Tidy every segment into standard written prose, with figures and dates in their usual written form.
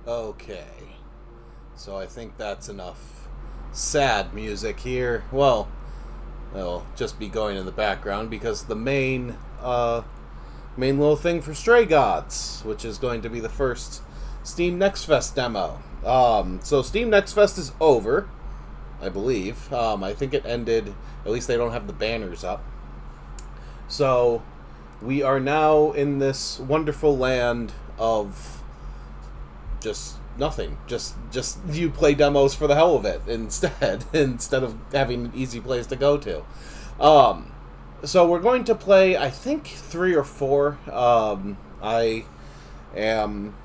Okay. So I think that's enough sad music here. Well, it'll just be going in the background because the main little thing for Stray Gods, which is going to be the first Steam Next Fest demo. So Steam Next Fest is over, I believe. I think it ended, at least they don't have the banners up. So we are now in this wonderful land of just nothing. Just you play demos for the hell of it instead of having an easy place to go to. So we're going to play, I think, 3 or 4. I am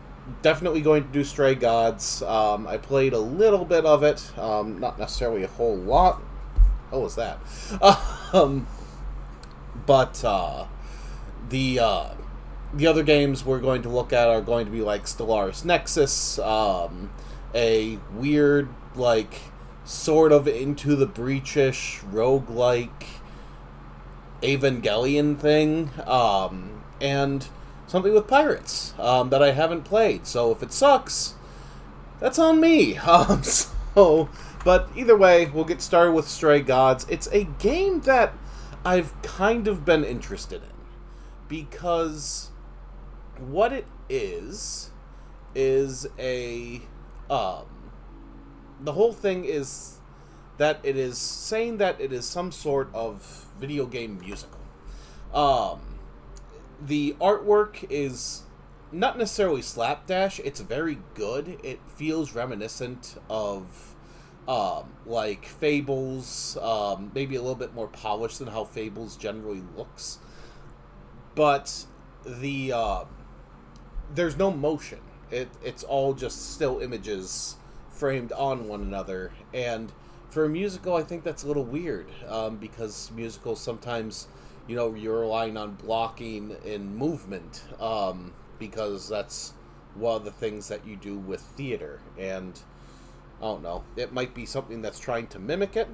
definitely going to do Stray Gods. I played a little bit of it, not necessarily a whole lot. What was that? But the other games we're going to look at are going to be like Stellaris Nexus, a weird, like, sort of Into the Breach-ish roguelike Evangelion thing, and something with pirates that I haven't played. So if it sucks, that's on me. But either way, we'll get started with Stray Gods. It's a game that I've kind of been interested in because what it is a the whole thing is that it is saying that it is some sort of video game musical. The artwork is not necessarily slapdash. It's very good. It feels reminiscent of like Fables, maybe a little bit more polished than how Fables generally looks. But there's no motion. It's all just still images framed on one another. And for a musical, I think that's a little weird, because musicals sometimes, you're relying on blocking and movement, because that's one of the things that you do with theater. And I don't know, it might be something that's trying to mimic it,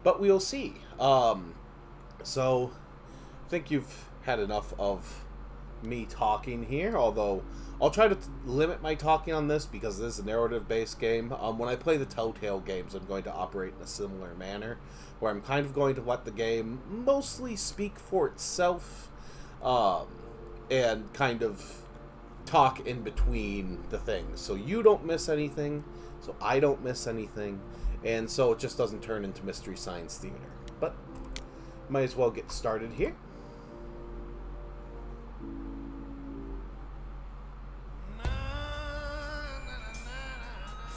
but we'll see. So I think you've had enough of me talking here, although I'll try to limit my talking on this because this is a narrative-based game. When I play the Telltale games, I'm going to operate in a similar manner, where I'm kind of going to let the game mostly speak for itself, and kind of talk in between the things. So you don't miss anything, so I don't miss anything, and so it just doesn't turn into Mystery Science Theater. But might as well get started here.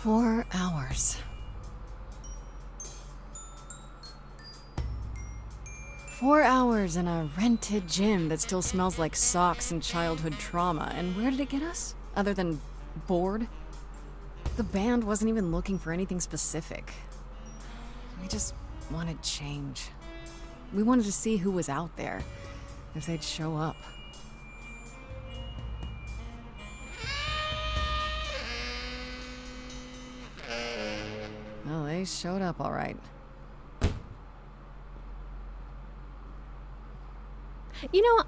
4 hours. 4 hours in a rented gym that still smells like socks and childhood trauma. And where did it get us? Other than bored? The band wasn't even looking for anything specific. We just wanted change. We wanted to see who was out there, if they'd show up. Well, they showed up all right.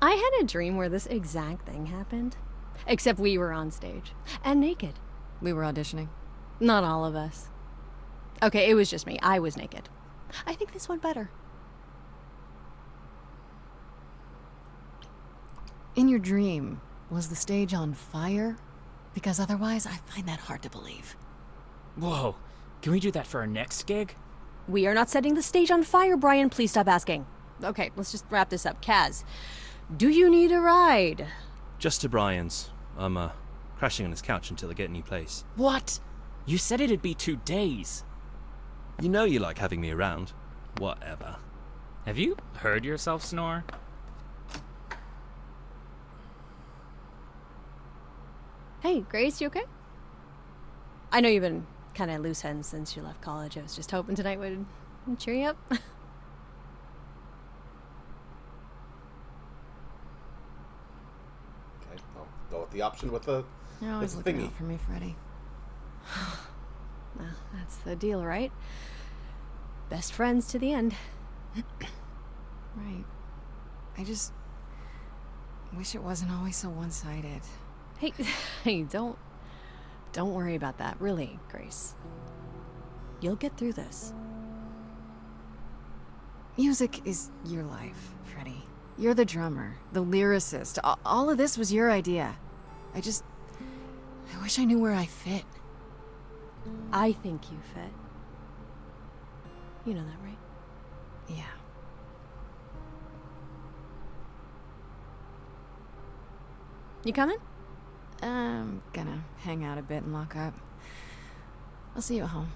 I had a dream where this exact thing happened. Except we were on stage. And naked. We were auditioning. Not all of us. Okay, it was just me. I was naked. I think this went better. In your dream, was the stage on fire? Because otherwise, I find that hard to believe. Whoa, can we do that for our next gig? We are not setting the stage on fire, Brian. Please stop asking. Okay, let's just wrap this up. Kaz, do you need a ride? Just to Brian's. I'm, crashing on his couch until I get a new place. What? You said it'd be 2 days. You know you like having me around. Whatever. Have you heard yourself snore? Hey, Grace, you okay? I know you've been kind of loose ends since you left college. I was just hoping tonight would cheer you up. Okay, I'll go with the option with the You're always with looking thingy. out for me, Freddy. Well, that's the deal, right? Best friends to the end. Right. I just wish it wasn't always so one-sided. Hey, hey, don't Don't worry about that, really, Grace. You'll get through this. Music is your life, Freddie. You're the drummer, the lyricist. All of this was your idea. I wish I knew where I fit. I think you fit. You know that, right? Yeah. You coming? I'm gonna hang out a bit and lock up. I'll see you at home.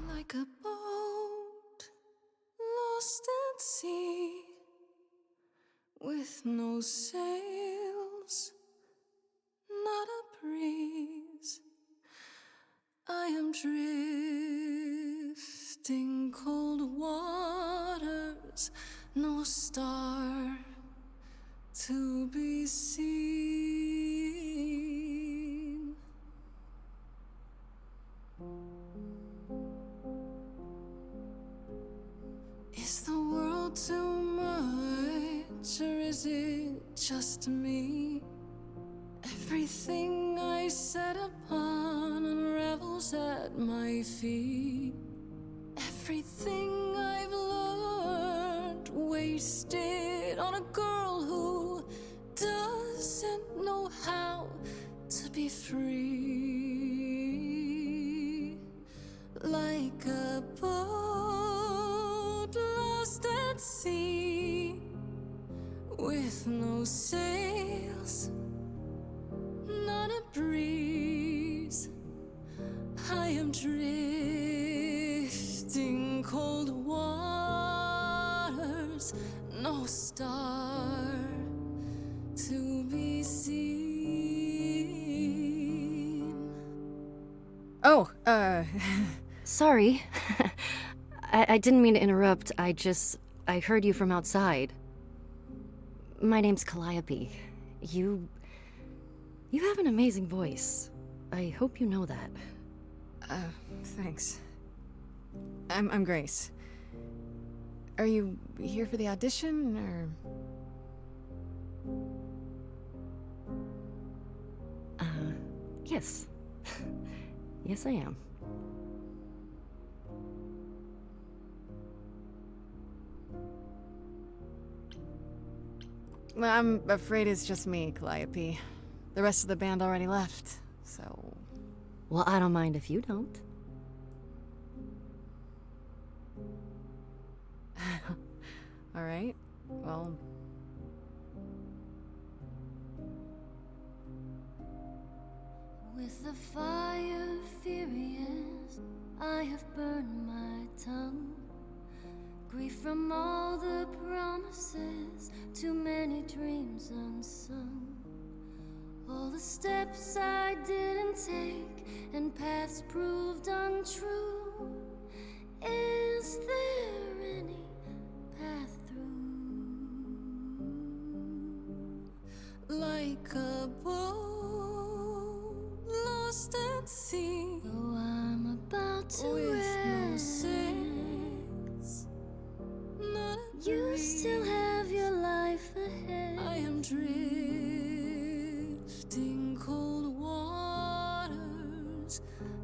Like a boat lost at sea, with no sails, not a breeze. I am drifting cold waters, no star to be seen. Is the world too much, or is it just me? Everything I set upon unravels at my feet. Everything I've learned wasted on a girl who doesn't know how to be free. Like a boat lost at sea, with no sails, not a breeze. I am drifting cold waters, no star to be seen. Oh, Sorry. I didn't mean to interrupt. I heard you from outside. My name's Calliope. You have an amazing voice. I hope you know that. Thanks. I'm Grace. Are you here for the audition, or...? Yes. Yes, I am. Well, I'm afraid it's just me, Calliope. The rest of the band already left, so... Well, I don't mind if you don't. Alright, well... With the fire furious, I have burned my tongue. Grief from all the promises, too many dreams unsung. All the steps I didn't take and paths proved untrue. Is there any path through? Like a boat lost at sea, Though I'm about to with no end, sails, not a you breeze. still have your life ahead. I am drifting cold waters,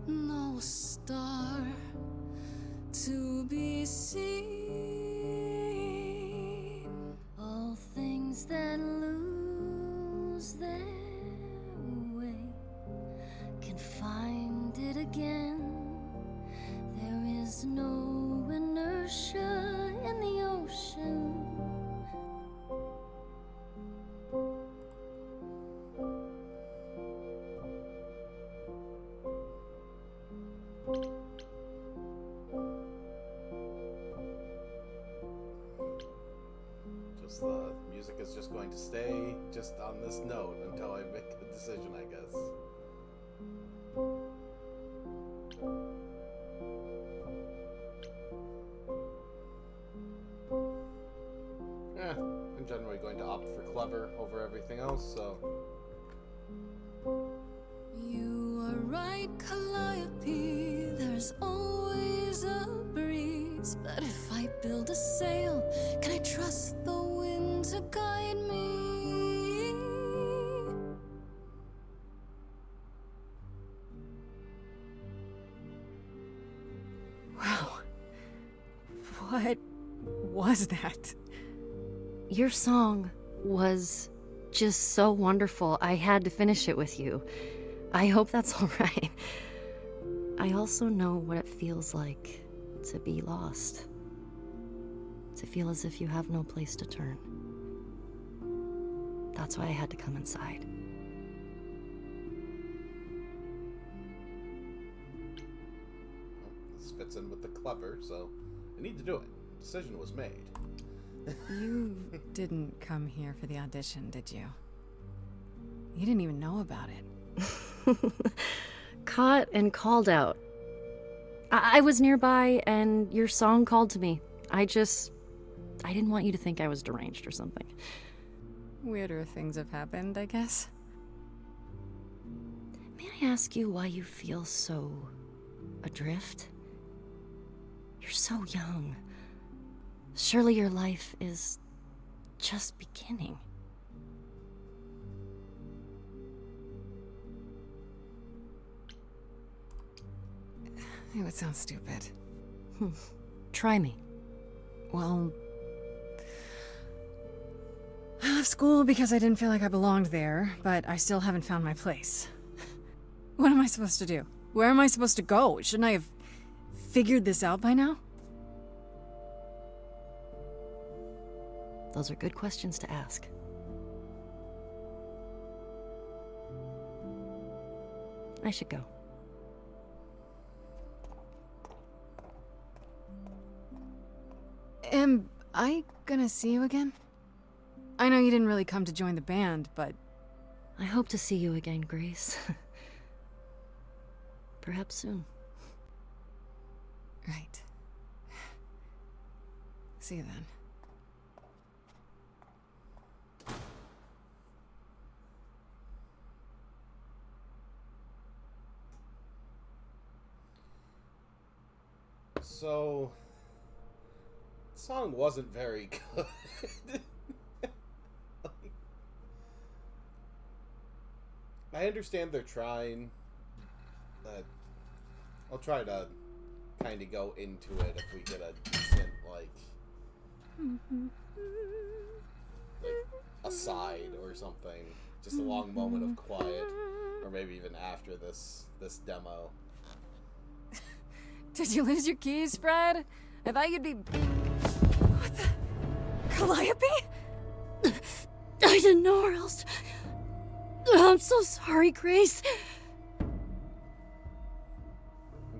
no star to be seen. All things that lose their way can find it again. There is no inertia in the ocean. Just the music is just going to stay just on this note until I make a decision, I guess. I'm generally going to opt for clever over everything else, so... You are right, Calliope. There's always is a breeze. But if I build a sail, can I trust the wind to guide me? Wow. What was that? Your song was just so wonderful. I had to finish it with you. I hope that's all right. I also know what it feels like to be lost. To feel as if you have no place to turn. That's why I had to come inside. This fits in with the clever, so I need to do it. Decision was made. You didn't come here for the audition, did you? You didn't even know about it. Caught and called out. I was nearby and your song called to me. I didn't want you to think I was deranged or something. Weirder things have happened, I guess. May I ask you why you feel so adrift? You're so young. Surely your life is just beginning. It would sound stupid. Try me. Well, I left school because I didn't feel like I belonged there, but I still haven't found my place. What am I supposed to do? Where am I supposed to go? Shouldn't I have figured this out by now? Those are good questions to ask. I should go. Am I gonna see you again? I know you didn't really come to join the band, but... I hope to see you again, Grace. Perhaps soon. Right. See you then. So, the song wasn't very good. I understand they're trying, but I'll try to kind of go into it if we get a decent, like aside or something. Just a long moment of quiet, or maybe even after this demo. Did you lose your keys, Fred? I thought you'd be... What the... Calliope? I didn't know where else. I'm so sorry, Grace. I'm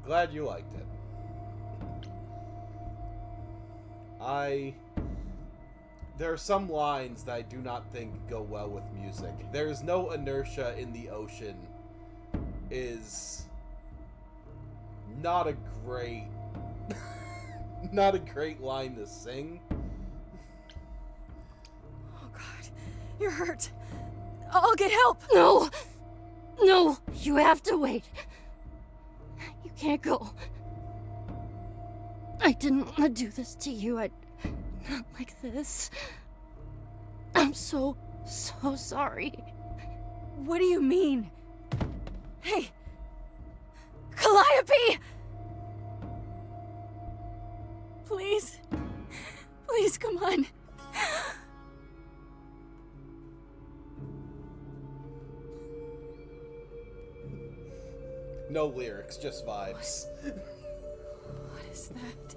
glad you liked it. There are some lines that I do not think go well with music. There is no inertia in the ocean is not a great not a great line to sing. Oh God, you're hurt. I'll get help. No! No! You have to wait. You can't go. I didn't want to do this to you. Not like this. I'm so sorry. What do you mean? Hey! Calliope! Please. Please, come on. No lyrics, just vibes. What is that?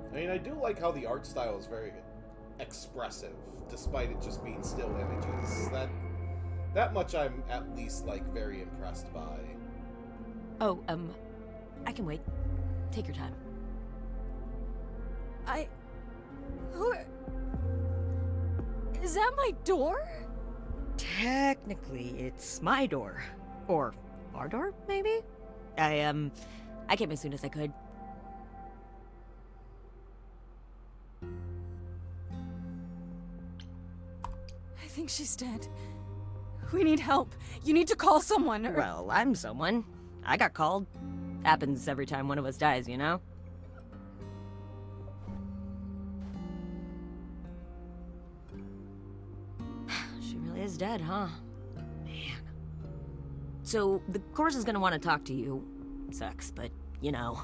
I mean, I do like how the art style is very expressive, despite it just being still images. That much I'm at least, like, very impressed by. Oh, I can wait. Take your time. Is that my door? Technically, it's my door. Or our door, maybe? I came as soon as I could. I think she's dead. We need help. You need to call someone or... Well, I'm someone. I got called. Happens every time one of us dies, you know? She really is dead, huh? Man. So, the course is gonna want to talk to you. Sucks, but, you know.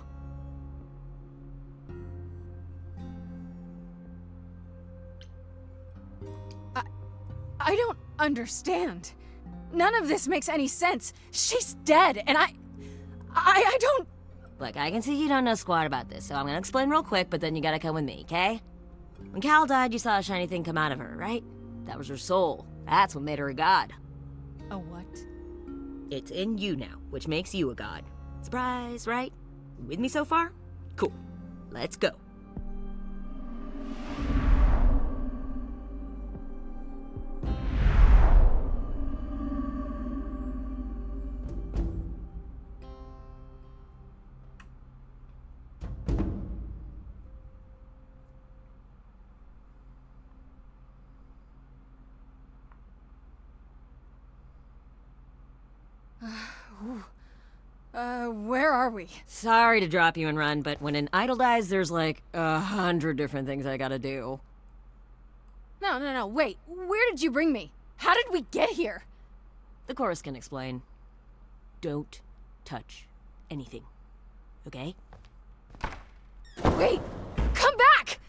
I don't understand. None of this makes any sense. She's dead, and I don't... Look, I can see you don't know squat about this, so I'm gonna explain real quick, but then you gotta come with me, okay? When Cal died, you saw a shiny thing come out of her, right? That was her soul. That's what made her a god. A what? It's in you now, which makes you a god. Surprise, right? With me so far? Cool. Let's go. Where are we? Sorry to drop you and run, but when an idol dies, there's like 100 different things I gotta do. No, wait. Where did you bring me? How did we get here? The chorus can explain. Don't touch anything. Okay? Wait! Come back!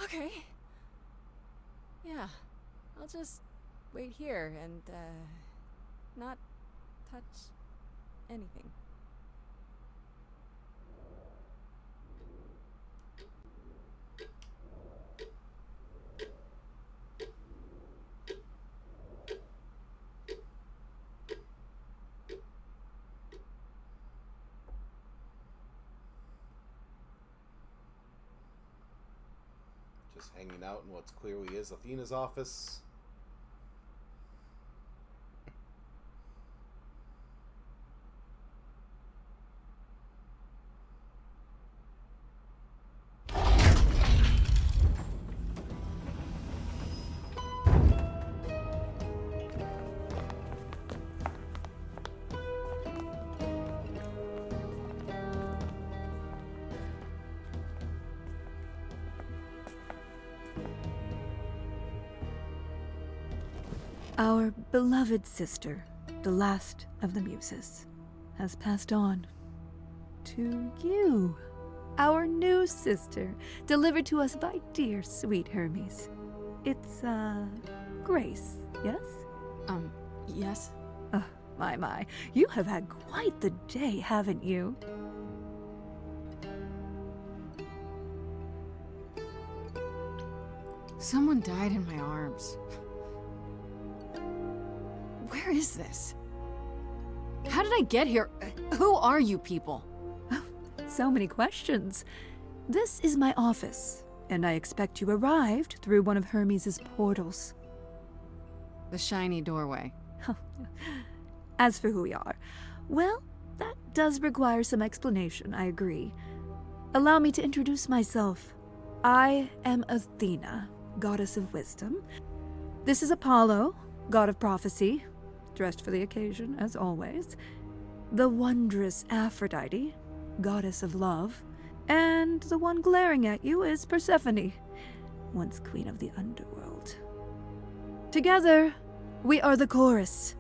Okay. Yeah. I'll just wait here and, not touch anything. Just hanging out in what's clearly is Athena's office. Our beloved sister, the last of the Muses, has passed on to you, our new sister, delivered to us by dear sweet Hermes. It's, Grace, yes? Yes? Oh, my. You have had quite the day, haven't you? Someone died in my arms. Where is this? How did I get here? Who are you people? Oh, so many questions. This is my office, and I expect you arrived through one of Hermes' portals. The shiny doorway. As for who we are, well, that does require some explanation, I agree. Allow me to introduce myself. I am Athena, goddess of wisdom. This is Apollo, god of prophecy, dressed for the occasion, as always. The wondrous Aphrodite, goddess of love. And the one glaring at you is Persephone, once queen of the underworld. Together, we are the chorus.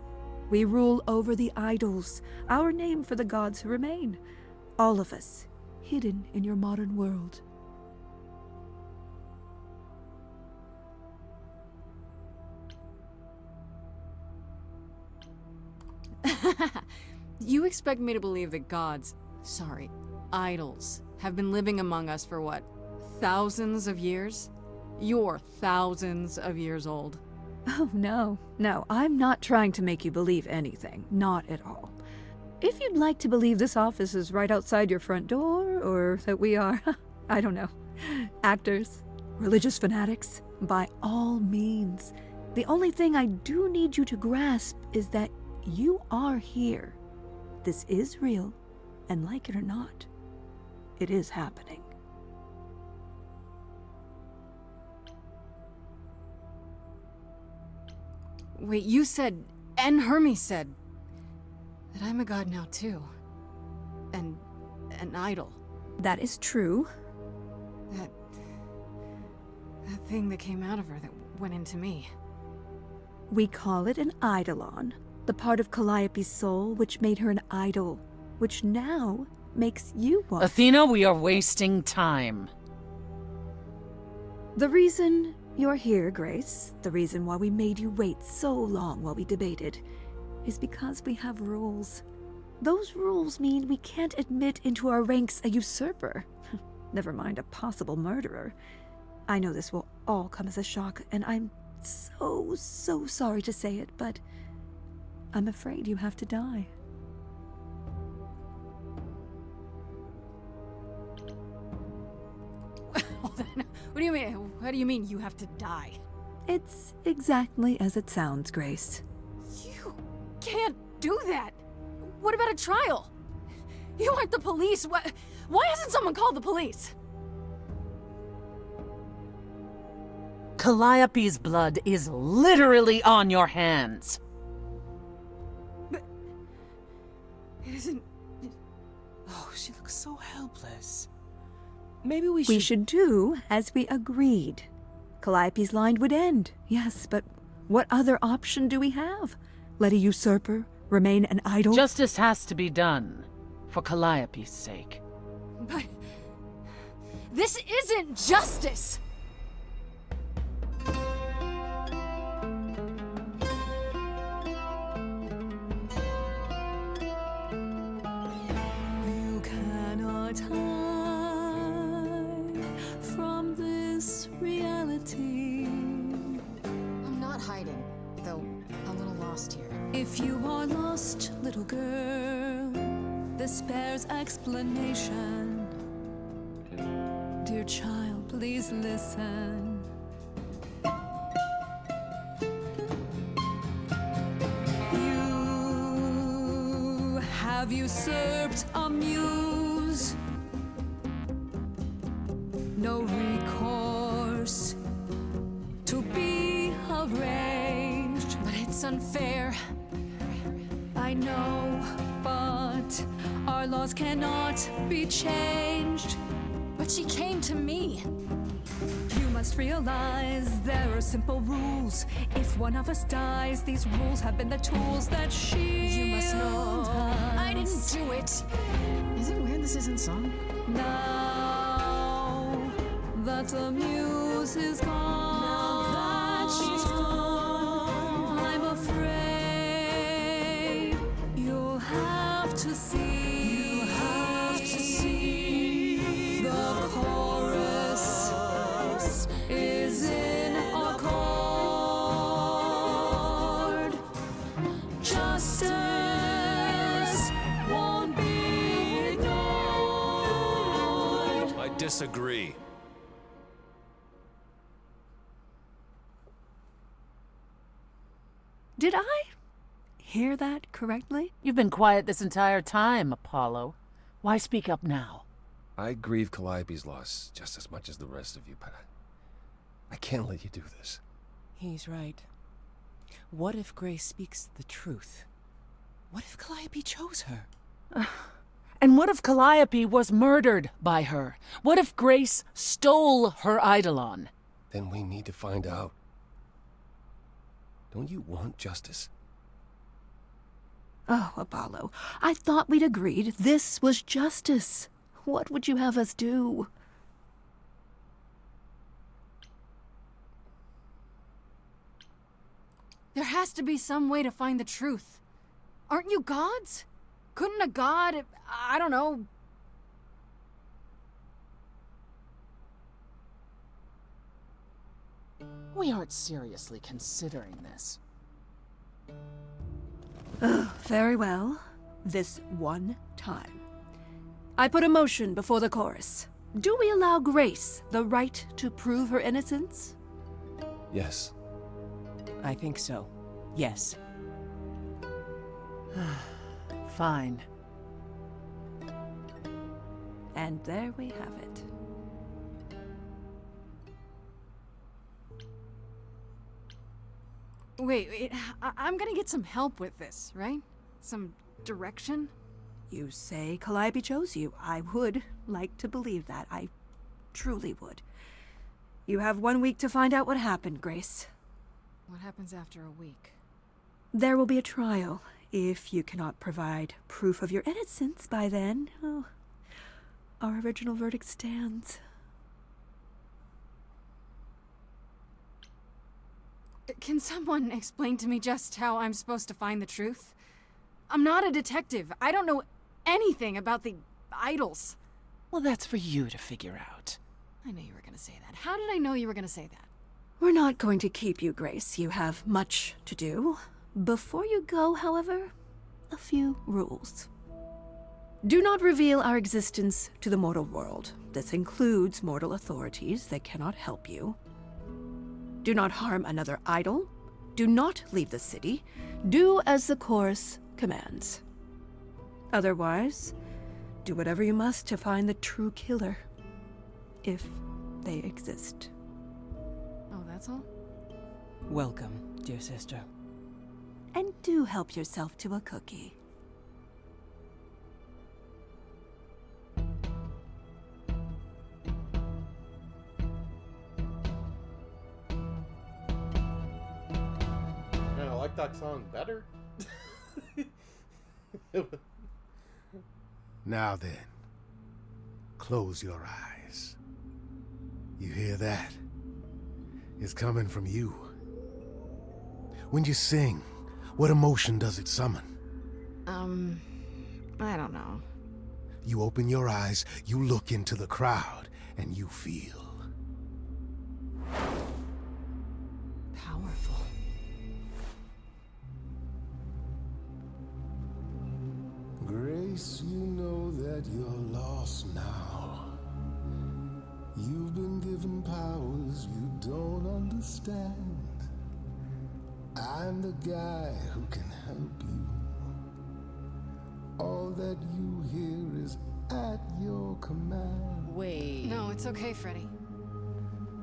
We rule over the idols, our name for the gods who remain. All of us, hidden in your modern world. You expect me to believe that gods, idols, have been living among us for what, thousands of years? You're thousands of years old. Oh, no, I'm not trying to make you believe anything, not at all. If you'd like to believe this office is right outside your front door, or that we are, I don't know, actors, religious fanatics, by all means. The only thing I do need you to grasp is that you are here. This is real, and like it or not, it is happening. Wait, you said, and Hermes said, that I'm a god now too. And an idol. That is true. That thing that came out of her that went into me. We call it an eidolon, the part of Calliope's soul which made her an idol, which now makes you one. Athena, we are wasting time. The reason you're here, Grace, the reason why we made you wait so long while we debated, is because we have rules. Those rules mean we can't admit into our ranks a usurper. Never mind a possible murderer. I know this will all come as a shock, and I'm so sorry to say it, but I'm afraid you have to die. What do you mean? What do you mean you have to die? It's exactly as it sounds, Grace. You can't do that. What about a trial? You aren't the police. Why hasn't someone called the police? Calliope's blood is literally on your hands. But it isn't. Oh, she looks so helpless. Maybe we should do as we agreed. Calliope's line would end, yes, but what other option do we have? Let a usurper remain an idol? Justice has to be done, for Calliope's sake. But this isn't justice! You cannot hide from this reality. I'm not hiding, though a little lost here. If you are lost, little girl, this bears explanation. Dear child, please listen. You have usurped a muse. No recourse to be arranged. But it's unfair. I know, but our laws cannot be changed. But she came to me. You must realize there are simple rules. If one of us dies, these rules have been the tools that You must know shield I didn't us. do it. Is it weird this isn't song? Now that the muse is gone, I'm afraid you'll have to see. The chorus is in accord. Justice won't be ignored. I disagree. Did I hear that correctly? You've been quiet this entire time, Apollo. Why speak up now? I grieve Calliope's loss just as much as the rest of you, but I can't let you do this. He's right. What if Grace speaks the truth? What if Calliope chose her? And what if Calliope was murdered by her? What if Grace stole her eidolon? Then we need to find out. Don't you want justice? Oh, Apollo, I thought we'd agreed this was justice. What would you have us do? There has to be some way to find the truth. Aren't you gods? Couldn't a god, I don't know... We aren't seriously considering this. Very well. This one time. I put a motion before the chorus. Do we allow Grace the right to prove her innocence? Yes. I think so. Yes. Fine. And there we have it. Wait, I'm gonna get some help with this, right? Some direction? You say Calliope chose you. I would like to believe that. I truly would. You have 1 week to find out what happened, Grace. What happens after a week? There will be a trial. If you cannot provide proof of your innocence by then, oh, our original verdict stands. Can someone explain to me just how I'm supposed to find the truth? I'm not a detective. I don't know anything about the idols. Well, that's for you to figure out. I knew you were gonna say that. How did I know you were gonna say that? We're not going to keep you, Grace. You have much to do. Before you go, however, a few rules. Do not reveal our existence to the mortal world. This includes mortal authorities that cannot help you. Do not harm another idol. Do not leave the city. Do as the chorus commands. Otherwise, do whatever you must to find the true killer. If they exist. Oh, that's all? Welcome, dear sister. And do help yourself to a cookie. Man, I like that song better. Now then, close your eyes. You hear that? It's coming from you. When you sing, what emotion does it summon? I don't know. You open your eyes, you look into the crowd, and you feel powerful. Grace, you know that you're lost now. You've been given powers you don't understand. I'm the guy who can help you. All that you hear is at your command. Wait. No, it's okay, Freddy.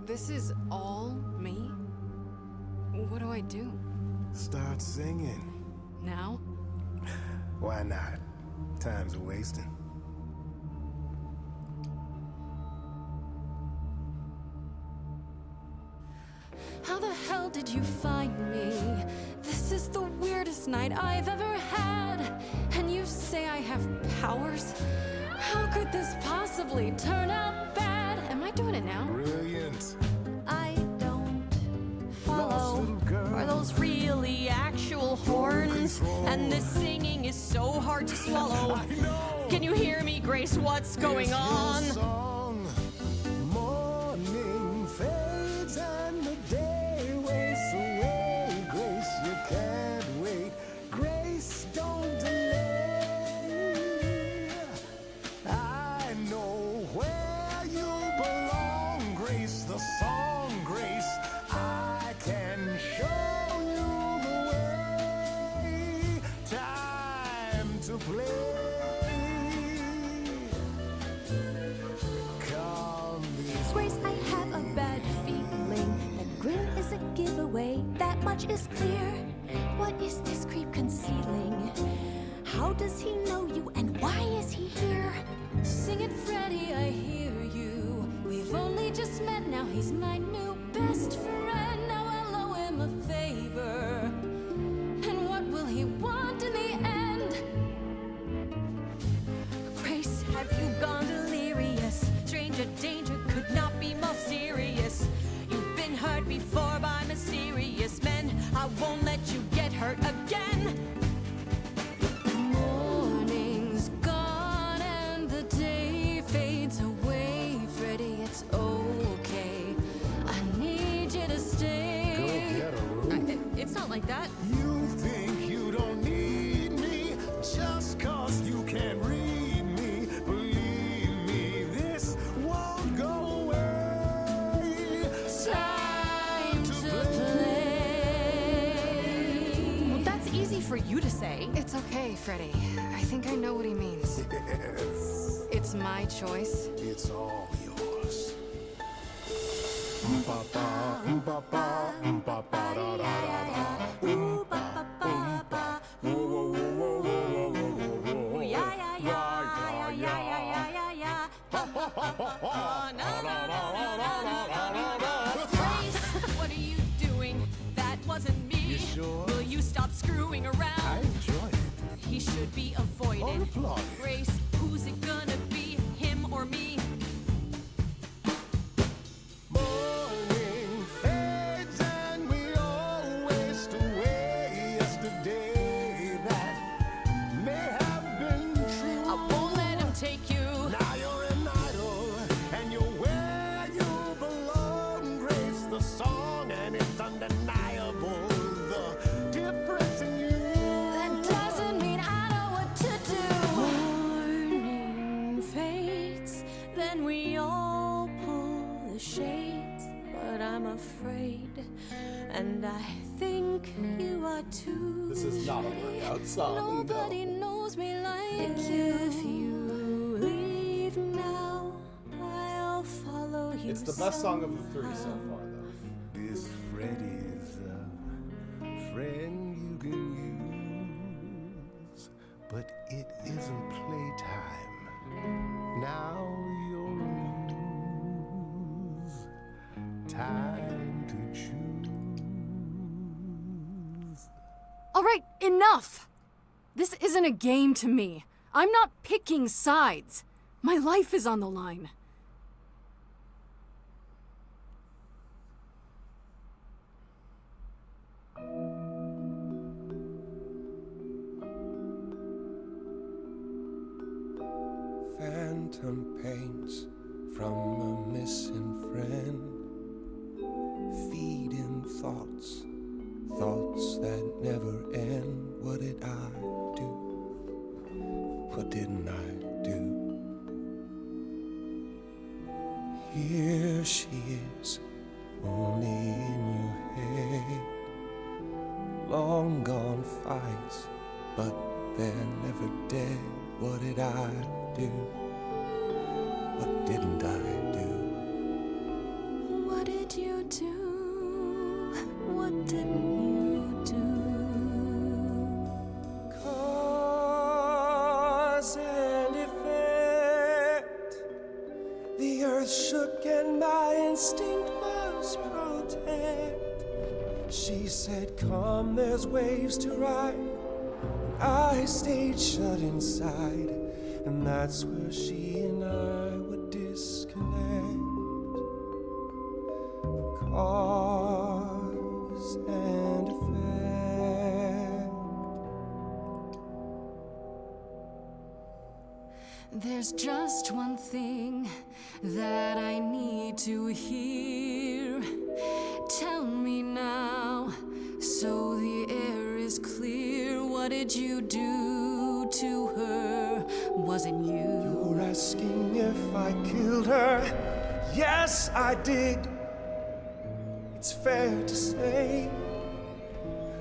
This is all me? What do I do? Start singing. Now? Why not? Time's a wasting. How the hell did you find me? This is the weirdest night I've ever had. And you say I have powers? How could this possibly turn out bad? Am I doing it now? Brilliant. I don't follow. Are those really actual horns? And this singing is so hard to swallow. Can you hear me, Grace? What's going on? Morning fades and the day wastes away. Grace, you can't wait. Grace, don't delay. I know where you belong, Grace, the song, Grace. I can show you the way. Time to play. Grace, I have a bad feeling that grin is a giveaway. That much is clear. What is this creep concealing? How does he know you and why is he here? Sing it, Freddy, I hear you. We've only just met, now he's my new best friend. Now I'll owe him a favor. And what will he want in the end? Grace, have you gone delirious? Stranger danger could not be more serious. You've been hurt before by mysterious men. I won't let you get hurt again. Morning's gone and the day fades away. Freddy, it's okay. I need you to stay. Go get a room. It's not like that. You think you don't need me just 'cause you can't read me. Believe me, this war for you to say. It's okay, Freddy. I think I know what he means. Yes. It's my choice. It's all yours. Ba-ba, ba-ba, ba-ba, da, da, da, da. Ooh, ba ba ba ba. Whoa, whoa, whoa, whoa, whoa, whoa, whoa, whoa. Yeah, yeah, yeah, yeah, yeah, yeah, yeah. Ha ha ha ha ha. Na na na na na na na. Grace, what are you doing? That wasn't me. You sure? Will you stop screwing around? I enjoy it. He should be avoided. Or applauded. Grace, who's it gonna be? Him or me? Morning fades and we all waste away yesterday that may have been true. I won't let him take you. Now you're an idol and you're where you belong. Grace the song and it's undeniable the difference in you. That doesn't mean I know what to do. Morning fades, then we all pull the shades. But I'm afraid, and I think you are too. This is not a workout song. Nobody knows me like you. If you leave now, I'll follow you. It's the best song of the three so far, though. This Freddy's a friend you can use, but it isn't playtime. Now you're amused. Time to choose. All right, enough! This isn't a game to me. I'm not picking sides. My life is on the line. Phantom pains from a missing friend, feeding thoughts, thoughts that never end. What did I do? What didn't I do? Here she is, only in your head. Long gone fights, but they're never dead. What did I do? What didn't I do? What did you do? What didn't you do? Cause and effect. The earth shook and my instinct was protect. She said, come, there's waves to ride. I stayed shut inside, and that's where she and I would disconnect. Cause and effect. There's just one thing that I need to hear. Tell me now, so the air is clear. What did you do to her? Was it you? You're asking if I killed her? Yes, I did. It's fair to say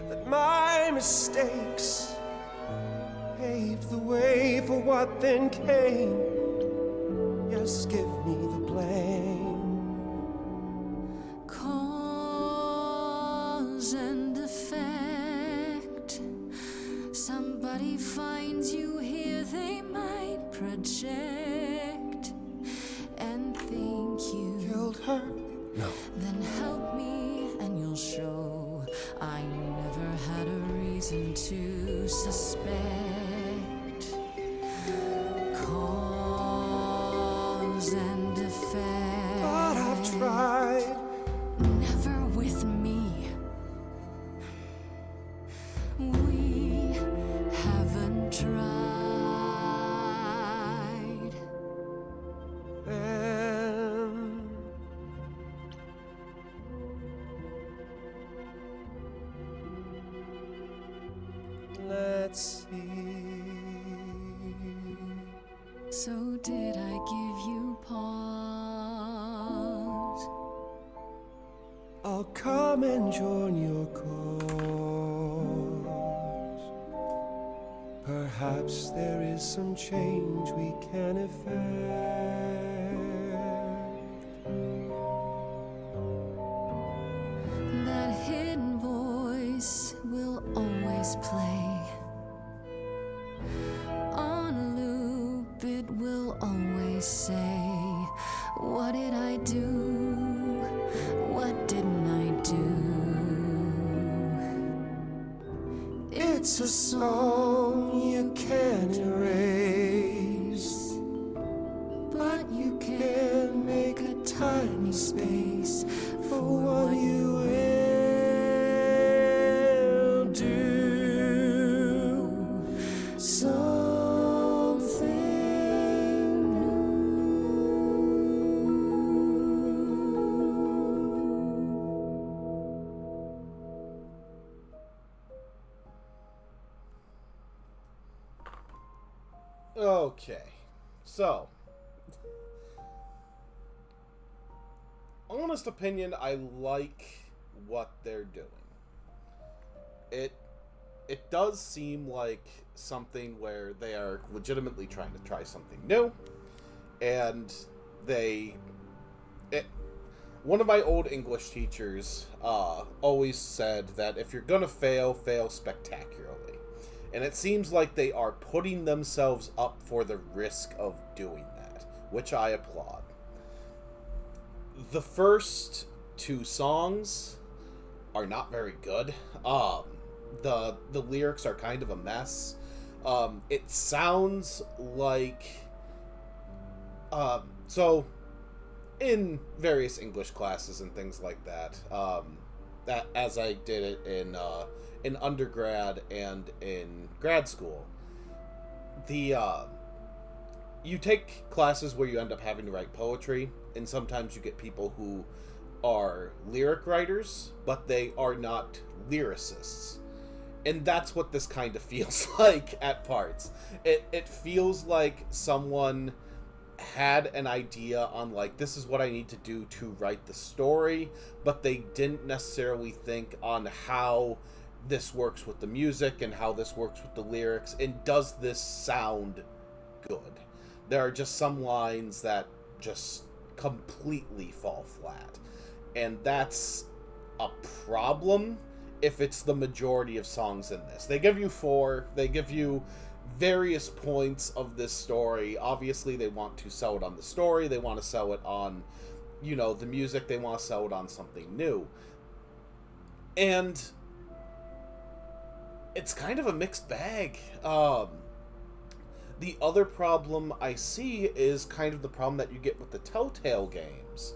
that my mistakes paved the way for what then came. Yes, give me the blame. Cause and effect. Somebody finds you here, they might project and think you killed her. No. Then help me and you'll show I never had a reason to suspect. Cause and effect. But I've tried. Never with me. We haven't tried. Let's see. So did I give you pause? I'll come and join your cause. Perhaps there is some change we can effect. That hidden voice will always play. On a loop, it will always say, what did I do? What didn't I do? It's a song you can't erase, but you can make a tiny space for what you will do. Something Okay, so honest opinion, I like what they're doing. It does seem like something where they are legitimately trying to try something new, and one of my old English teachers always said that if you're gonna fail, fail spectacularly. And it seems like they are putting themselves up for the risk of doing that, which I applaud. The first two songs are not very good. The lyrics are kind of a mess. It sounds like... so, in various English classes and things like that, that as I did it in undergrad and in grad school, you take classes where you end up having to write poetry, and sometimes you get people who are lyric writers, but they are not lyricists. And that's what this kind of feels like at parts. It feels like someone had an idea on, like, this is what I need to do to write the story, but they didn't necessarily think on how this works with the music and how this works with the lyrics, and does this sound good? There are just some lines that just completely fall flat, and that's a problem if it's the majority of songs in this. They give you 4, they give you various points of this story. Obviously, they want to sell it on the story, they want to sell it on, you know, the music, they want to sell it on something new. And it's kind of a mixed bag. The other problem I see is kind of the problem that you get with the Telltale games,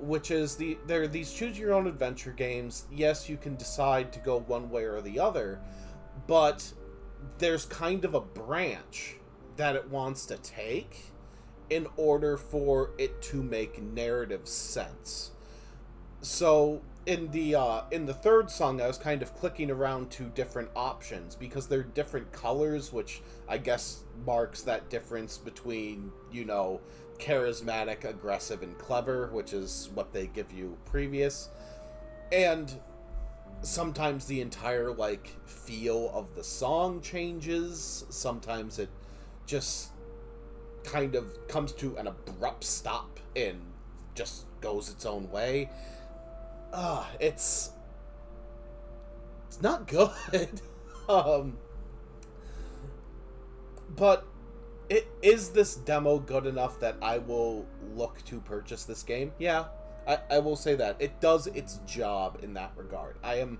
which is there are these choose-your-own-adventure games. Yes, you can decide to go one way or the other, but there's kind of a branch that it wants to take in order for it to make narrative sense. So in the third song, I was kind of clicking around to different options because they're different colors, which I guess marks that difference between, you know, charismatic, aggressive, and clever, which is what they give you previous. And sometimes the entire, like, feel of the song changes. Sometimes it just kind of comes to an abrupt stop and just goes its own way. It's not good. But is this demo good enough that I will look to purchase this game? Yeah, I will say that. It does its job in that regard. I am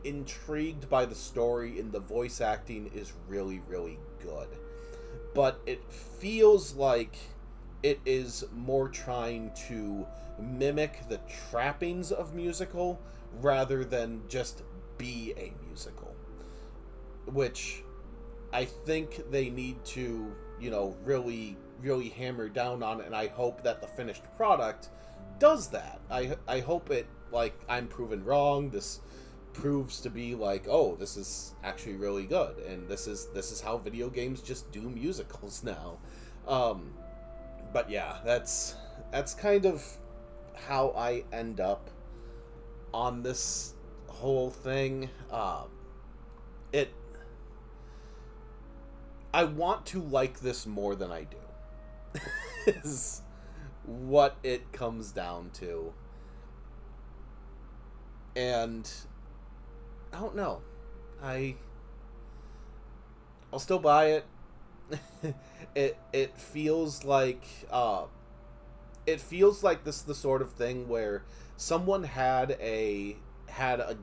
intrigued by the story, and the voice acting is really, really good. But it feels like it is more trying to mimic the trappings of musical rather than just be a musical, which I think they need to, you know, really, really hammer down on, and I hope that the finished product does that. I hope it, like, I'm proven wrong. This proves to be like, oh, this is actually really good, and this is how video games just do musicals now. But yeah, that's kind of how I end up on this whole thing. I want to like this more than I do. Is what it comes down to. And I don't know. I'll still buy it. It feels like this is the sort of thing where someone had a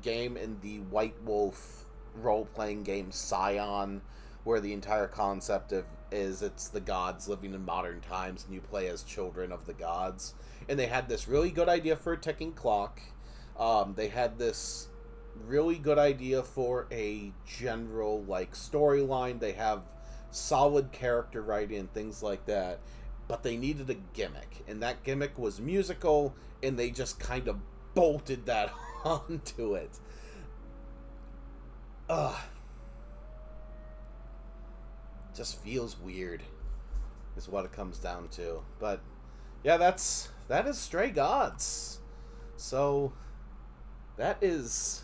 game in the White Wolf role-playing game Scion, where the entire concept is it's the gods living in modern times and you play as children of the gods. And they had this really good idea for a ticking clock. They had this really good idea for a general like storyline. They have solid character writing and things like that, but they needed a gimmick, and that gimmick was musical, and they just kind of bolted that onto it. Just feels weird is what it comes down to. But yeah, that is Stray Gods. So that is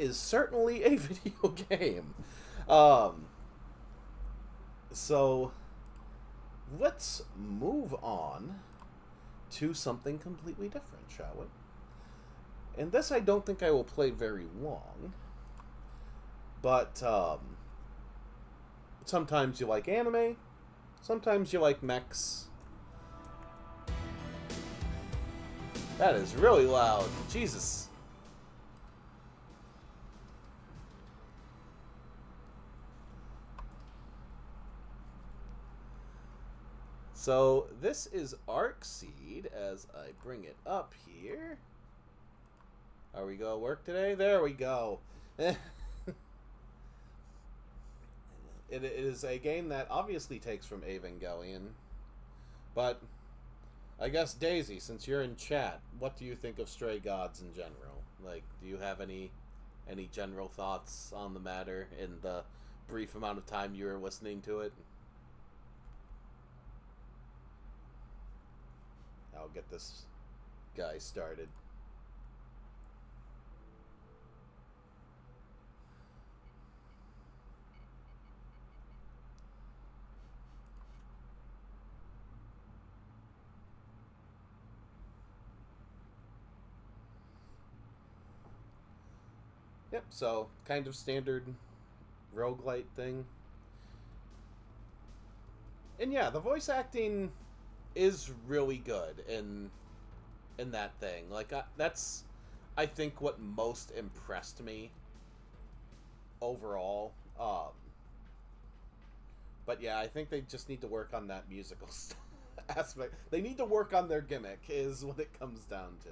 certainly a video game. So let's move on to something completely different, shall we? And this I don't think I will play very long. But sometimes you like anime, sometimes you like mechs. That is really loud. Jesus. So this is Arcseed as I bring it up here. Are we going to work today? There we go. It is a game that obviously takes from Evangelion, but I guess Daisy, since you're in chat, what do you think of Stray Gods in general? Like, do you have any general thoughts on the matter in the brief amount of time you were listening to it? I'll get this guy started. Yep, so kind of standard roguelite thing. And yeah, the voice acting is really good in that thing. Like, that's, I think, what most impressed me overall. But yeah, I think they just need to work on that musical aspect. They need to work on their gimmick, is what it comes down to.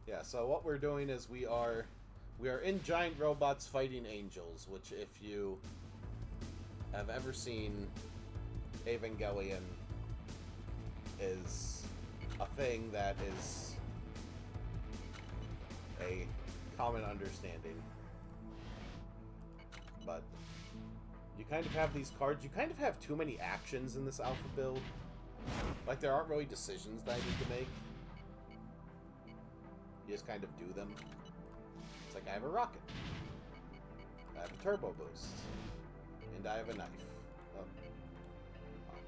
Yeah, so what we're doing is we are in giant robots fighting angels, which if you have ever seen Evangelion is a thing that is a common understanding. But you kind of have these cards, you kind of have too many actions in this alpha build. Like, there aren't really decisions that I need to make. You just kind of do them. It's like, I have a rocket. I have a turbo boost. And I have a knife. Oh.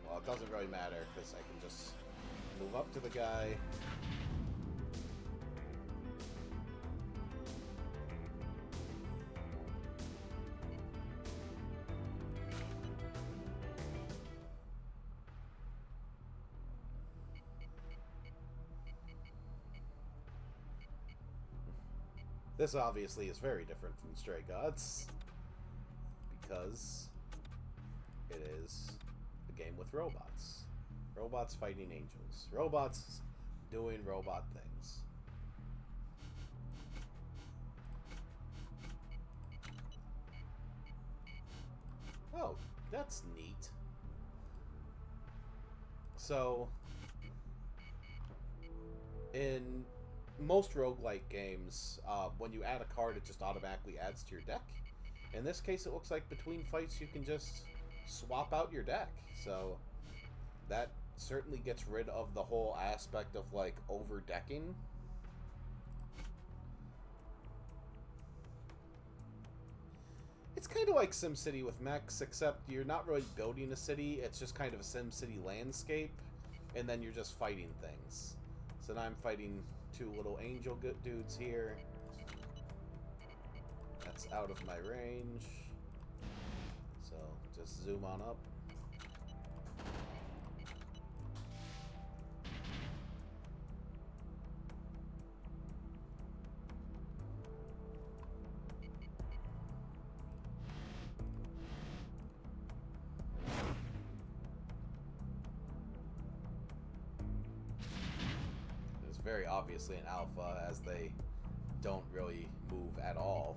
Well, it doesn't really matter, because I can just move up to the guy. This obviously is very different from Stray Gods, because it is a game with robots. Robots fighting angels. Robots doing robot things. That's neat. So, in most roguelike games, when you add a card, it just automatically adds to your deck. In this case, it looks like between fights you can just swap out your deck. So, that certainly gets rid of the whole aspect of, like, over-decking. It's kind of like SimCity with mechs, except you're not really building a city, it's just kind of a SimCity landscape, and then you're just fighting things. So now I'm fighting two little angel dudes here. That's out of my range. So just zoom on up. Very obviously an alpha, as they don't really move at all.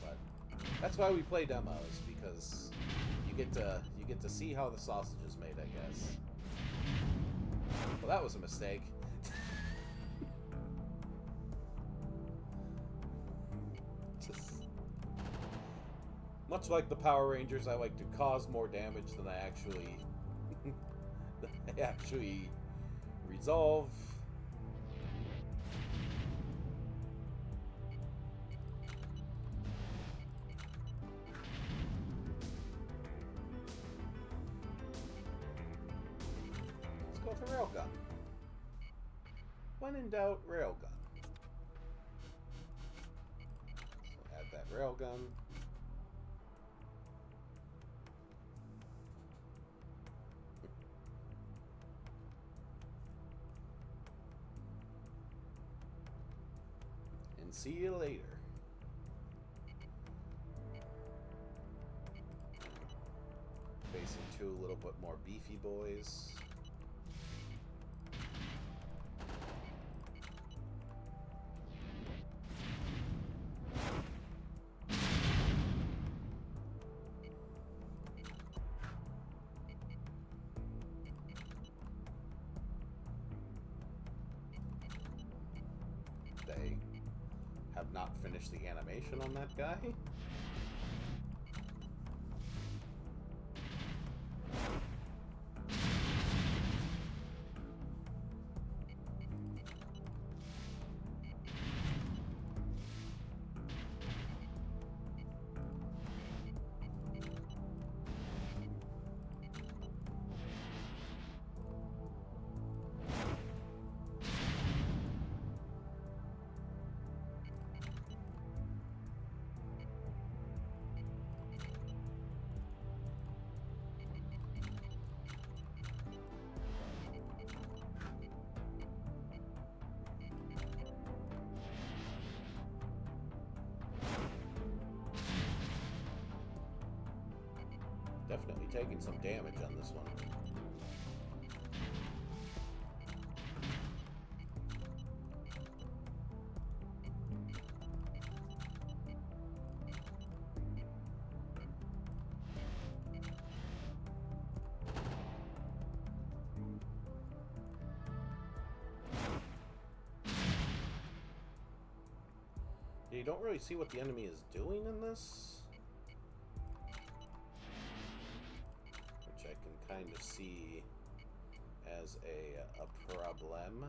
But that's why we play demos, because you get to see how the sausage is made, I guess. Well, that was a mistake. Just much like the Power Rangers, I like to cause more damage than I actually resolve. Let's go for railgun. When in doubt, railgun. So add that railgun. And see you later. Facing two a little bit more beefy boys. They have not finished the animation on that guy. Definitely taking some damage on this one. You don't really see what the enemy is doing in this. I can kind of see as a problem.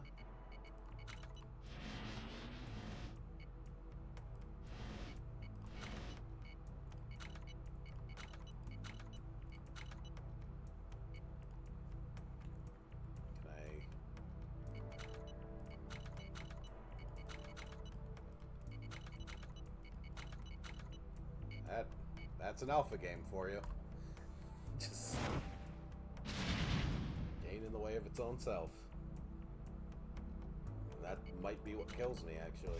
That's an alpha game for you. Just getting in the way of its own self. That might be what kills me, actually.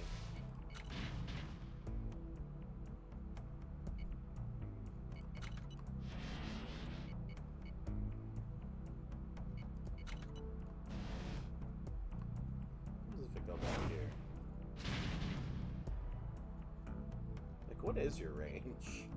What if I go back here? Like, what is your range?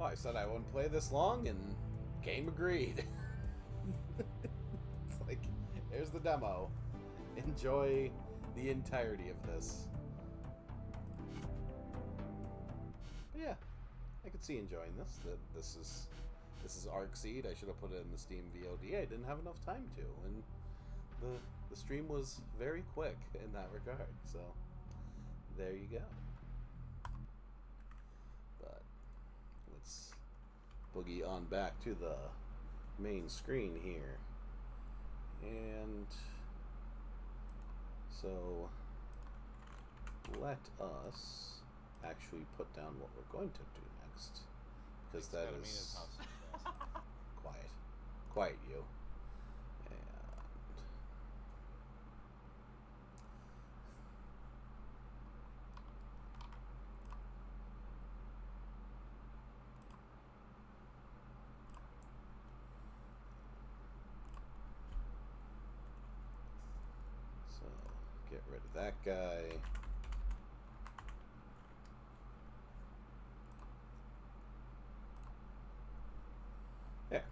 Well, I said I wouldn't play this long, and game agreed. It's like, here's the demo. Enjoy the entirety of this. But yeah, I could see enjoying this. This is Arcseed. I should have put it in the Steam VOD. I didn't have enough time to, and the stream was very quick in that regard. So there you go. But let's boogie on back to the main screen here. And so let us actually put down what we're going to do next, because that is quiet you. And so get rid of that guy. There.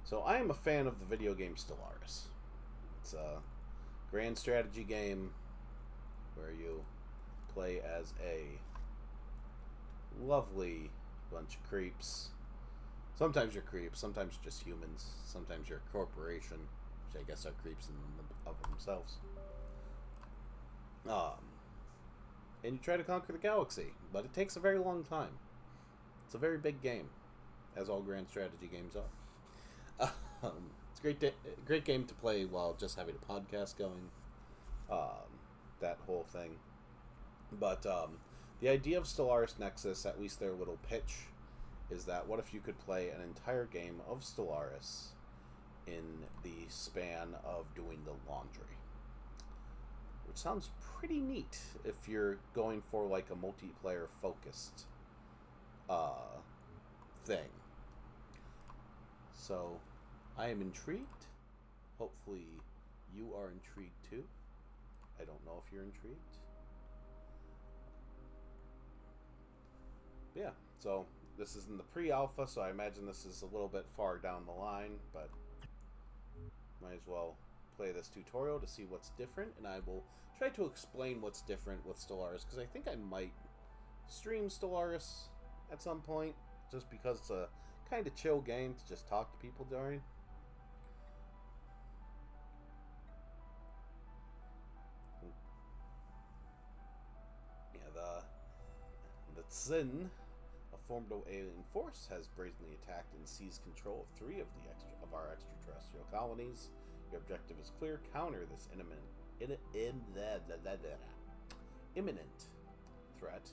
So I am a fan of the video game Stellaris. It's a grand strategy game where you play as a lovely bunch of creeps. Sometimes you're creeps, sometimes you're just humans, sometimes you're a corporation, which I guess are creeps of themselves. And you try to conquer the galaxy, but it takes a very long time. It's a very big game, as all grand strategy games are. It's a great game to play while just having a podcast going. That whole thing. But the idea of Stellaris Nexus, at least their little pitch, is that what if you could play an entire game of Stellaris in the span of doing the laundry? Which sounds pretty neat if you're going for like a multiplayer focused thing. So I am intrigued. Hopefully you are intrigued too. I don't know if you're intrigued. But yeah, so this is in the pre-alpha, so I imagine this is a little bit far down the line, but might as well play this tutorial to see what's different, and I will try to explain what's different with Stellaris, because I think I might stream Stellaris at some point, just because it's a kind of chill game to just talk to people during. Yeah, the Tzin, a formidable alien force, has brazenly attacked and seized control of 3 of our extraterrestrial colonies. Your objective is clear: counter this imminent threat,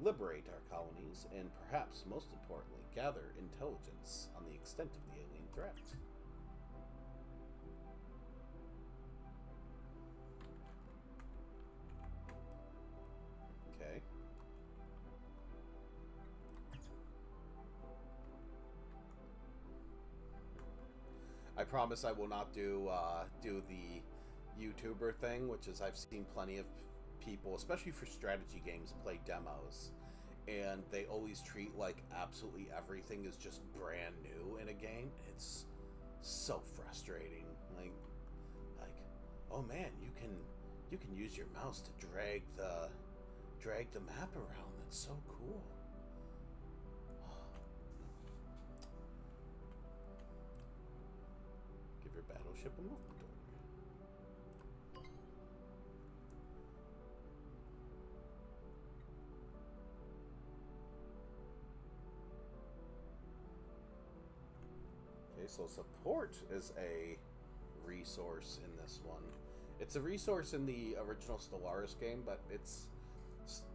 liberate our colonies, and perhaps most importantly, gather intelligence on the extent of the alien threat. Okay. I promise I will not do the YouTuber thing, which is I've seen plenty of people, especially for strategy games, play demos, and they always treat like absolutely everything is just brand new in a game. It's so frustrating. Like, oh man, you can use your mouse to drag the map around. That's so cool. Give your battleship a movement order. Okay, so support is a resource in this one. It's a resource in the original Stellaris game, but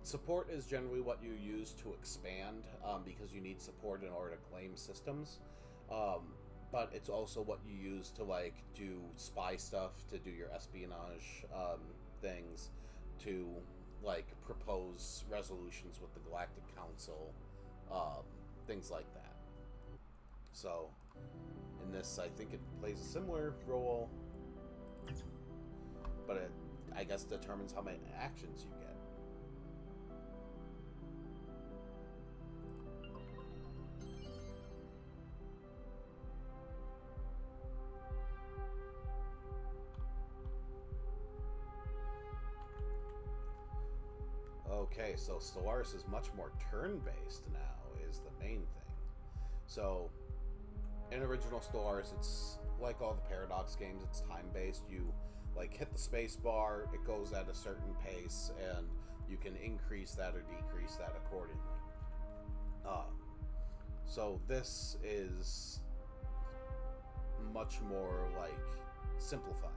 support is generally what you use to expand, because you need support in order to claim systems. But it's also what you use to like do spy stuff, to do your espionage things, to like propose resolutions with the Galactic Council, things like that. So in this, I think it plays a similar role, but it, I guess, determines how many actions you get. Okay, so Stellaris is much more turn-based now, is the main thing. So, in original Stellaris, it's like all the Paradox games, it's time-based. You, like, hit the space bar, it goes at a certain pace, and you can increase that or decrease that accordingly. So this is much more, like, simplified.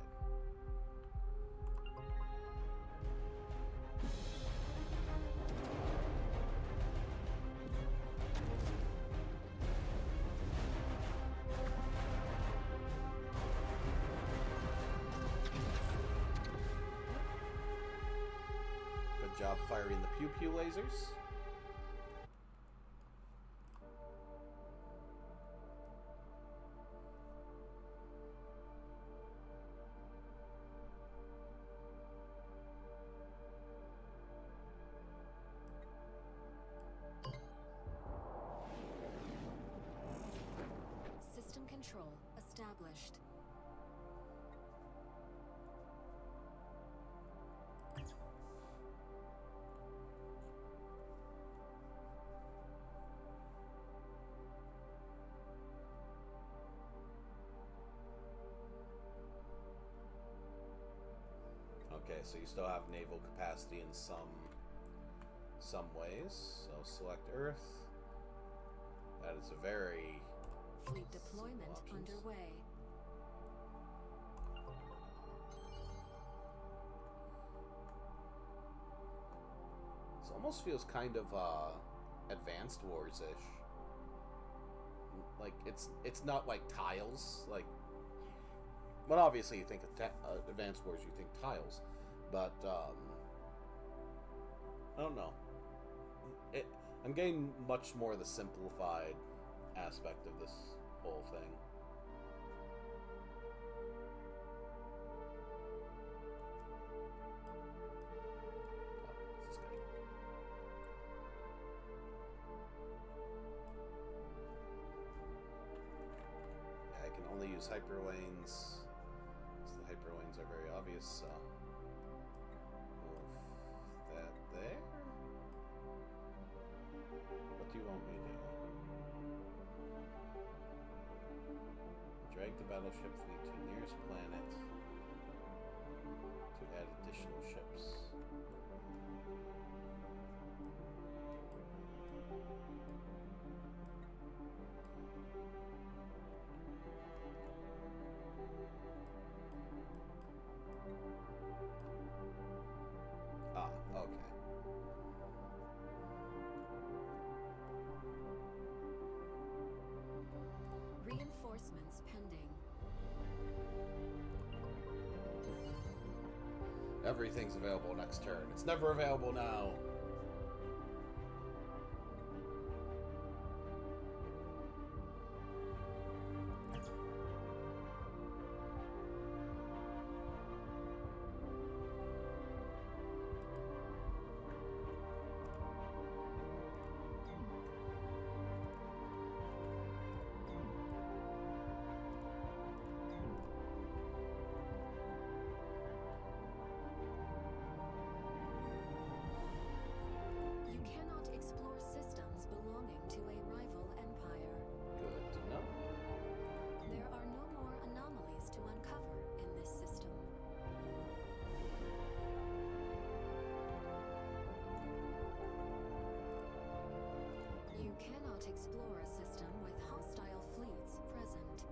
Good job firing the pew-pew lasers. System control established. Okay, so you still have naval capacity in some ways. So select Earth. That is a very Fleet deployment underway. This almost feels kind of Advanced Wars-ish. Like it's not like tiles, like. But obviously, you think of Advanced Wars, you think tiles. But I don't know. I'm getting much more the simplified aspect of this whole thing. Oh, what's this guy? Yeah, I can only use hyperlanes. So the hyperlanes are very obvious, so move that there. What do you want me to do? Drag the battleship fleet to nearest planet to add additional ships. Ah, okay. Reinforcements pending. Everything's available next turn. It's never available now. You cannot explore systems belonging to a rival empire. Good to know. There are no more anomalies to uncover in this system. You cannot explore a system with hostile fleets present.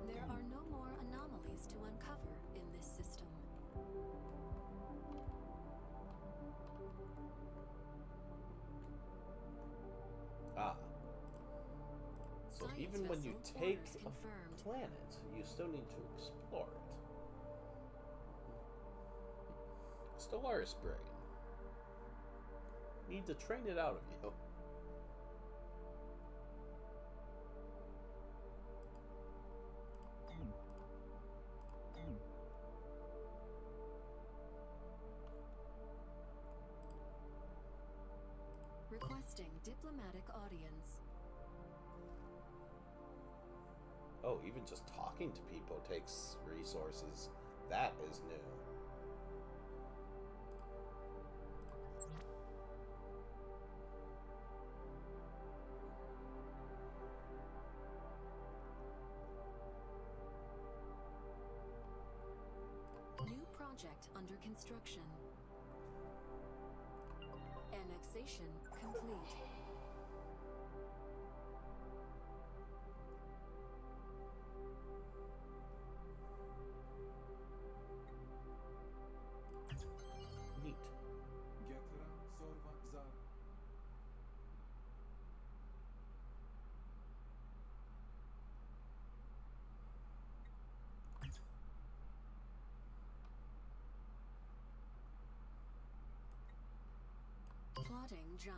There are no more anomalies to uncover in this system. Ah. So Science even when you vessel take orders a confirmed. planet, you still need to explore it. Stellaris brain. Need to train it out of you. Requesting diplomatic audience. Oh, even just talking to people takes resources. That is new. New project under construction. Annexation complete. Neat. Plotting jump.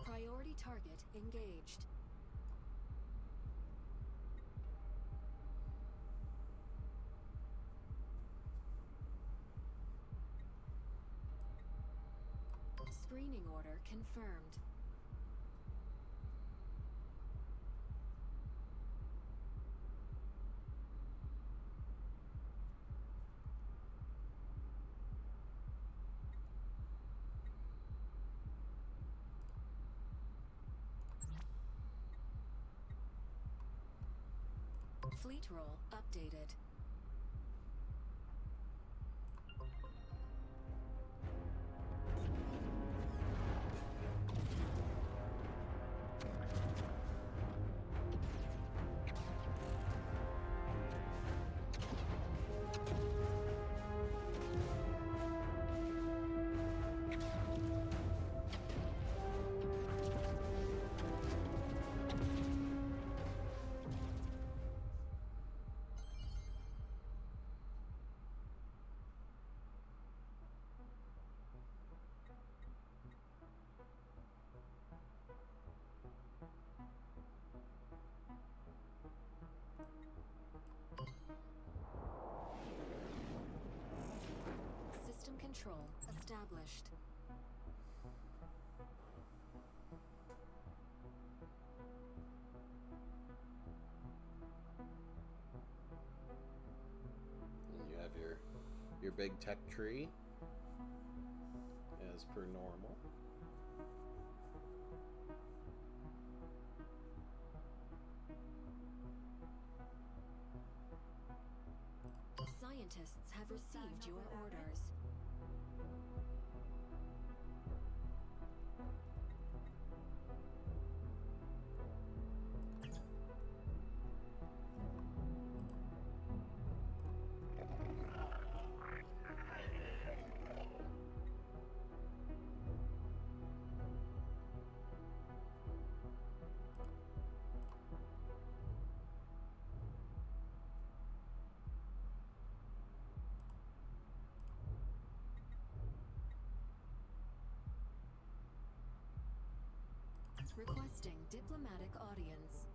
Priority target engaged. Screening order confirmed. Fleet roll updated. System control established. And you have your big tech tree, as per normal. Scientists have received your orders. Requesting diplomatic audience.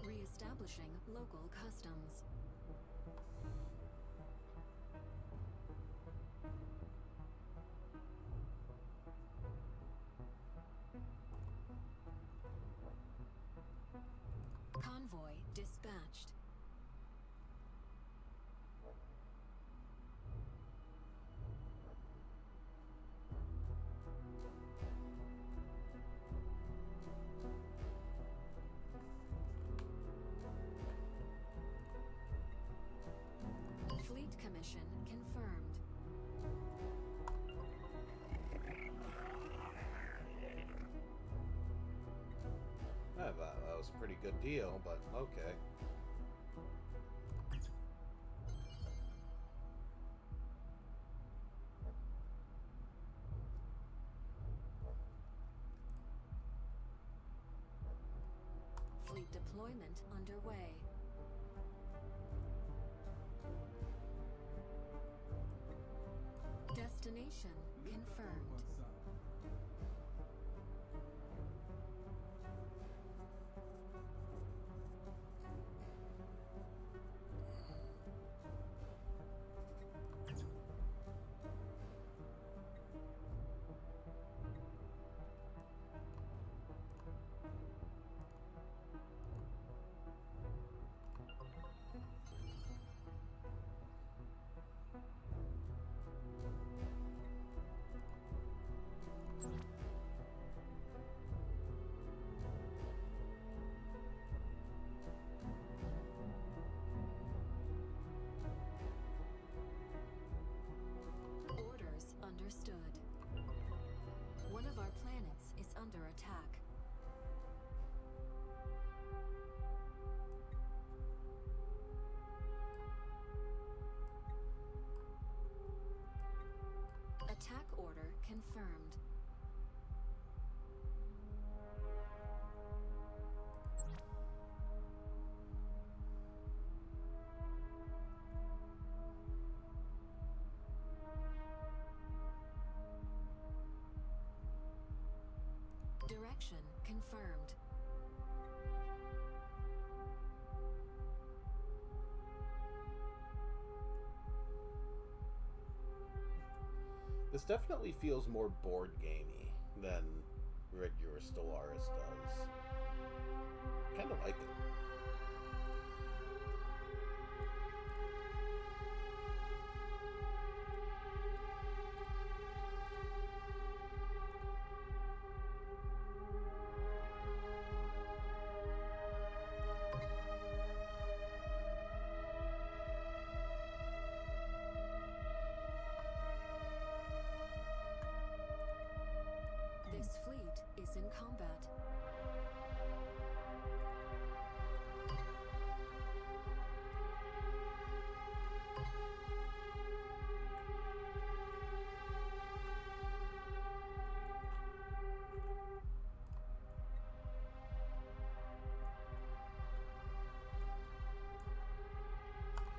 Re-establishing local customs. Convoy dispatched. mission confirmed. I thought that was a pretty good deal, but okay. Fleet deployment underway. Destination confirmed. Orders understood. One of our planets is under attack. Attack order confirmed. Direction confirmed. This definitely feels more board gamey than regular Stellaris does. Kind of like it. This fleet is in combat.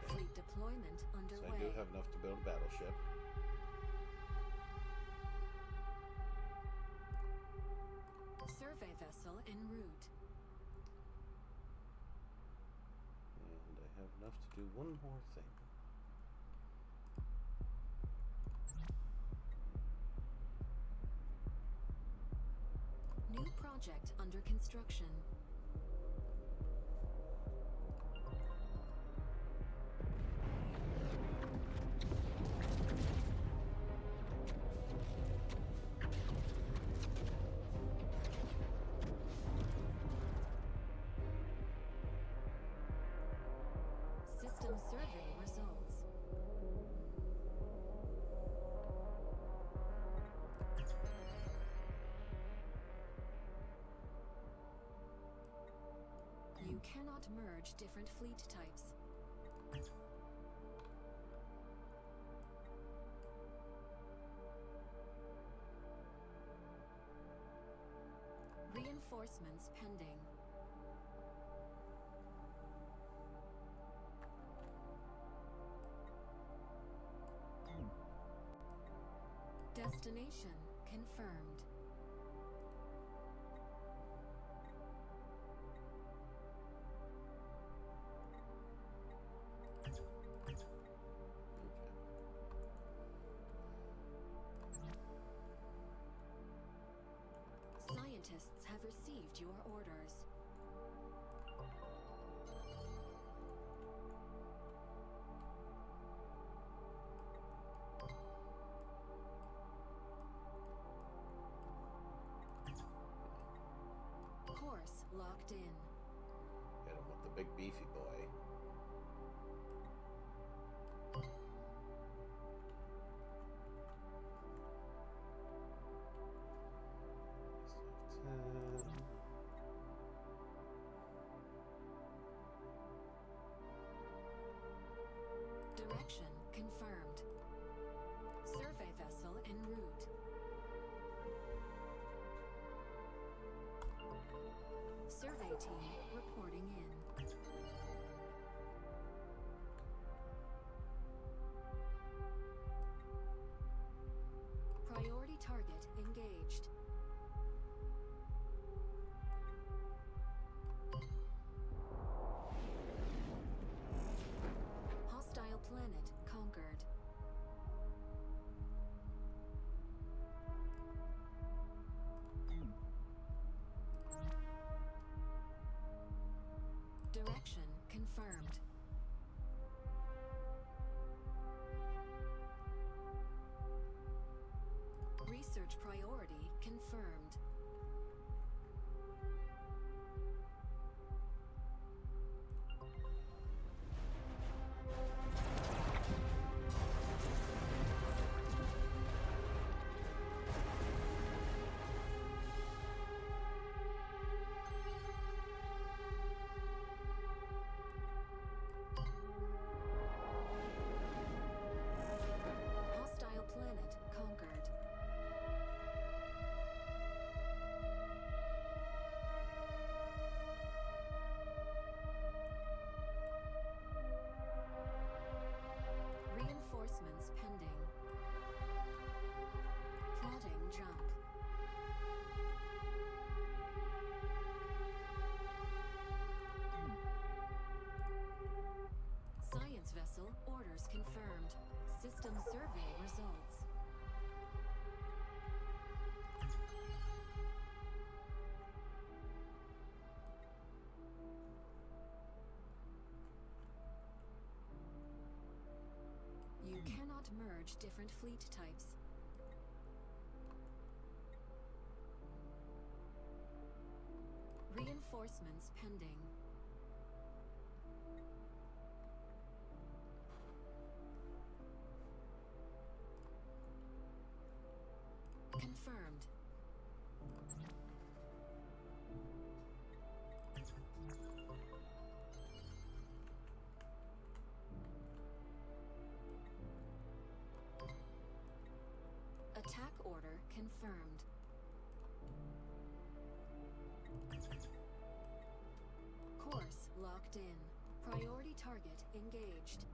Fleet deployment underway. So I do have enough to build a battleship. Survey vessel en route. And I have enough to do one more thing. New project under construction. System survey results. You cannot merge different fleet types. Reinforcements pending. Destination confirmed. Scientists have received your orders. Course locked in. Hit him with the big beefy boy. Direction confirmed. Survey vessel en route. Survey team reporting in. Priority target engaged. Hostile planet conquered. Direction confirmed. Research priority confirmed. Hostile planet conquered. Reinforcements pending. Plotting jump. Science vessel orders confirmed. System survey results. You cannot merge different fleet types. Reinforcements pending. Confirmed. Attack order confirmed. Course locked in. Priority target engaged.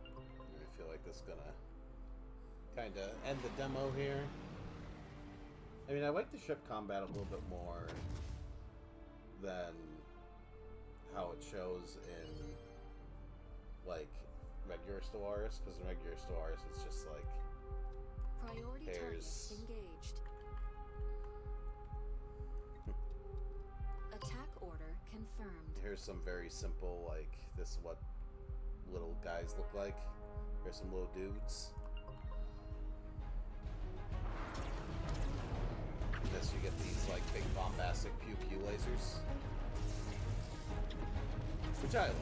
I feel like this is gonna kind of end the demo here. I mean, I like the ship combat a little bit more than how it shows in, like, regular Stellaris, because in regular Stellaris it's just like, Priority here's... target engaged. Attack order confirmed. Here's some very simple, like, this is what little guys look like. Here's some little dudes. This, you get these, like, big bombastic pew-pew lasers. Which I like.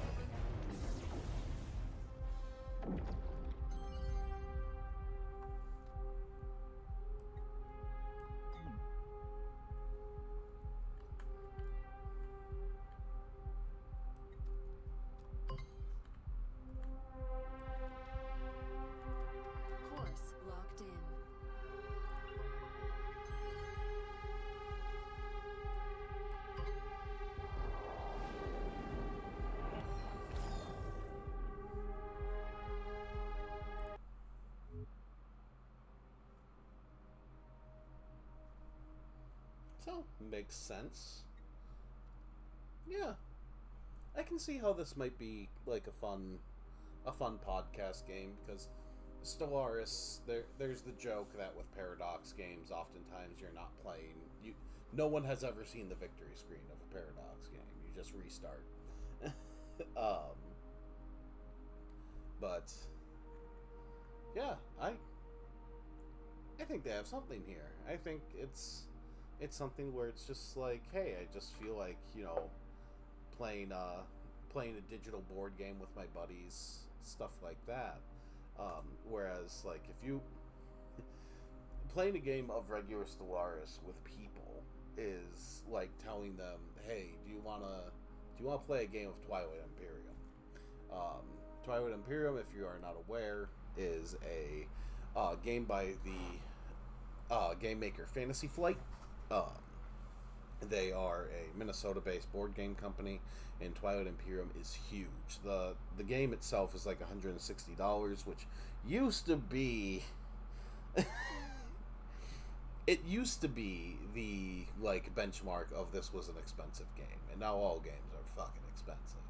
Course locked in. So, makes sense. Yeah. I can see how this might be like a fun podcast game, because Stellaris, there's the joke that with Paradox games, oftentimes you're not playing, no one has ever seen the victory screen of a Paradox game. You just restart. But yeah, I think they have something here. I think it's something where it's just like, hey, I just feel like, you know, playing a digital board game with my buddies, stuff like that. Whereas, like, if you playing a game of regular Stellaris with people is like telling them, hey, do you want Do you want to play a game of Twilight Imperium? Twilight Imperium, if you are not aware, is a game by the game maker Fantasy Flight. They are a Minnesota-based board game company, and Twilight Imperium is huge. The game itself is like $160, which used to be... It used to be the like benchmark of this was an expensive game, and now all games are fucking expensive.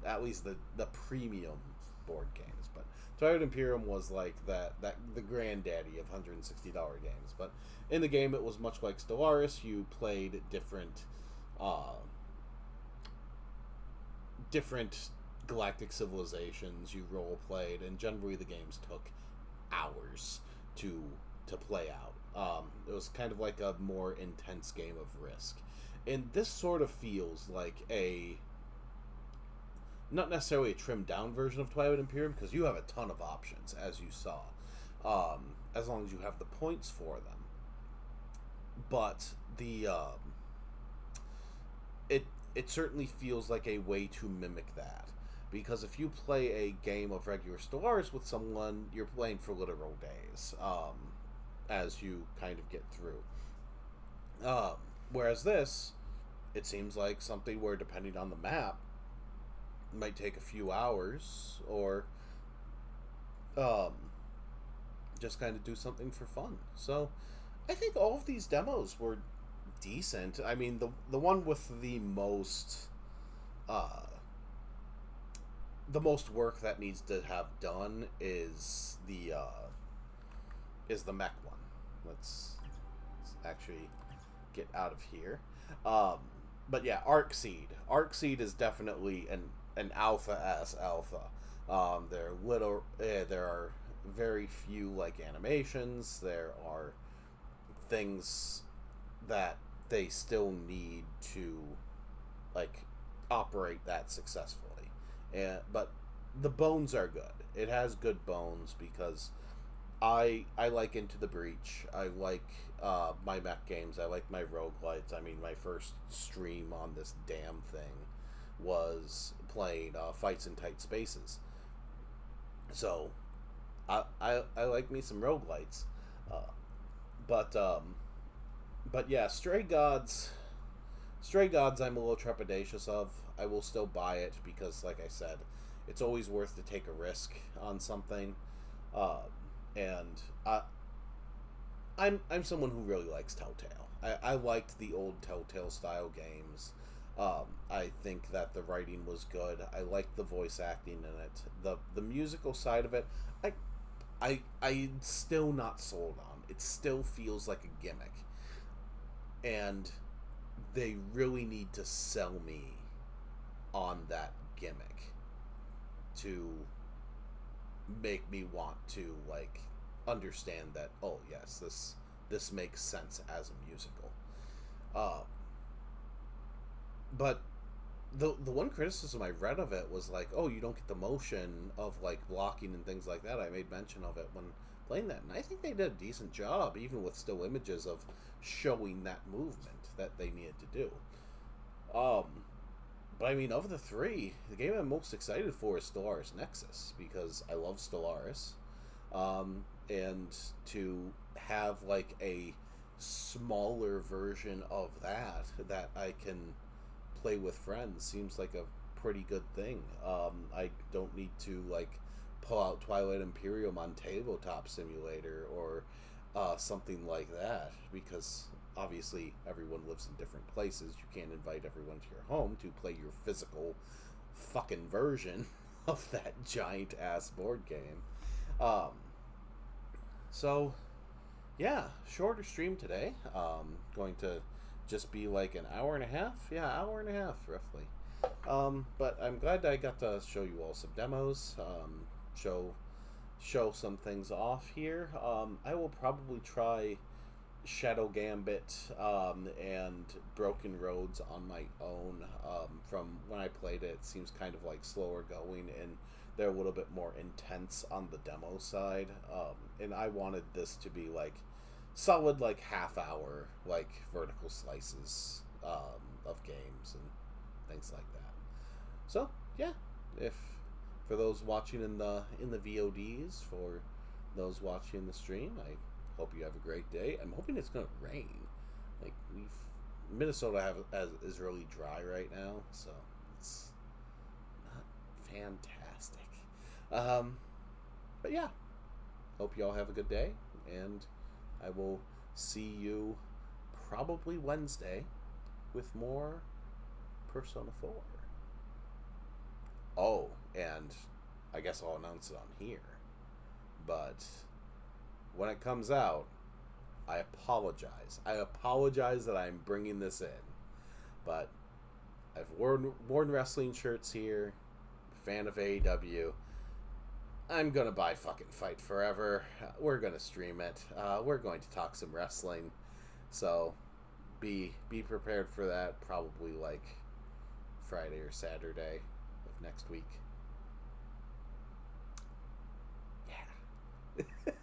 At least the premium board games. But Twilight Imperium was like the granddaddy of $160 games. But in the game, it was much like Stellaris. You played different galactic civilizations. You role played, and generally the games took hours to play out. It was kind of like a more intense game of Risk. And this sort of feels like not necessarily a trimmed down version of Twilight Imperium, because you have a ton of options, as you saw, as long as you have the points for them. But it certainly feels like a way to mimic that. Because if you play a game of regular Stellaris with someone, you're playing for literal days, as you kind of get through. Whereas this, it seems like something where, depending on the map, it might take a few hours, or just kind of do something for fun. So, I think all of these demos were decent. I mean, the one with the most work that needs to have done is the mech one. Let's actually get out of here. But yeah, Arcseed. Arcseed is definitely an alpha-ass alpha. There are very few like animations. There are things that they still need to like operate that successfully. But the bones are good. It has good bones because I like Into the Breach. I like my mech games. I like my roguelites. I mean, my first stream on this damn thing was playing Fights in Tight Spaces. So, I like me some roguelites. But yeah, Stray Gods I'm a little trepidatious of. I will still buy it because, like I said, it's always worth to take a risk on something. And I'm someone who really likes Telltale. I liked the old Telltale style games. I think that the writing was good. I liked the voice acting in it. The musical side of it, I'm still not sold on. It still feels like a gimmick. And they really need to sell me on that gimmick to make me want to like understand that, oh yes, this makes sense as a musical. But the one criticism I read of it was like, oh, you don't get the motion of like blocking and things like that. I made mention of it when playing that, and I think they did a decent job, even with still images, of showing that movement that they needed to do. But I mean, of the three, the game I'm most excited for is Stellaris Nexus, because I love Stellaris. And to have like a smaller version of that I can play with friends seems like a pretty good thing. I don't need to like pull out Twilight Imperium on Tabletop Simulator or something like that, because obviously everyone lives in different places. You can't invite everyone to your home to play your physical fucking version of that giant ass board game. So yeah, shorter stream today. Going to just be like an hour and a half. Yeah, hour and a half roughly. But I'm glad I got to show you all some demos. Show some things off here. I will probably try Shadow Gambit and Broken Roads on my own. From when I played it, it seems kind of like slower going, and they're a little bit more intense on the demo side. And I wanted this to be like solid, like half hour, like vertical slices of games, and things like that. So yeah, if for those watching in the VODs, for those watching the stream, I hope you have a great day. I'm hoping it's gonna rain. Like Minnesota is really dry right now, so it's not fantastic. But yeah, hope you all have a good day, and I will see you probably Wednesday with more Persona 4. Oh, and I guess I'll announce it on here, but when it comes out, I apologize. I apologize that I'm bringing this in, but I've worn wrestling shirts here, fan of AEW. I'm gonna buy fucking Fight Forever. We're gonna stream it. We're going to talk some wrestling, so be prepared for that. Probably like Friday or Saturday of next week. Yeah.